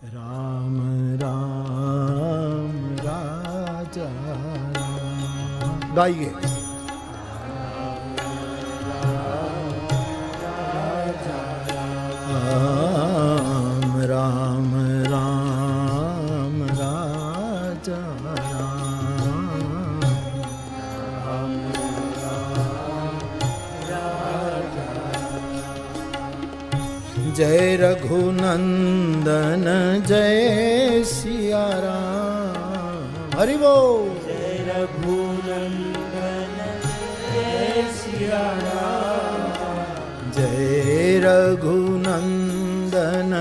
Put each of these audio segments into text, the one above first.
राम राम राजा राम। गाइए। राम राम राम राजा राम। जय रघुनंदन जय सिया राम। हरि बोल। जय रघुनंदन जय सिया राम। जय रघुनंदन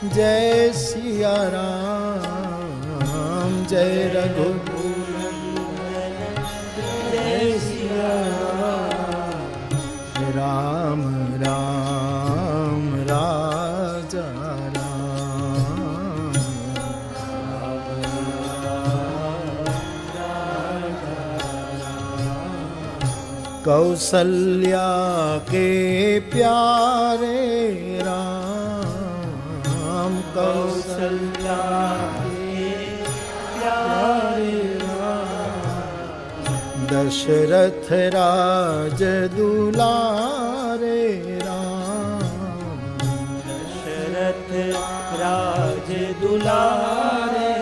जय सिया राम। जय रघुनंदन जय सिया राम। राम राजा राम। कौसल्या के प्यारे राम। कौसल्या के प्यारे राम। दशरथ राज दुलारे राम। दशरथ राज दुलारे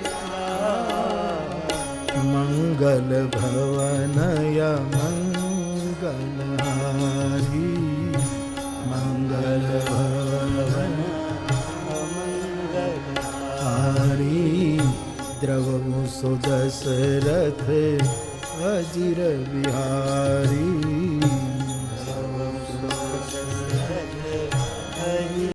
राम। मंगल भवनय मंगलहारी। मंगल भवन मंगलहारी। द्रवहु सुदशरथ अजिर बिहारी।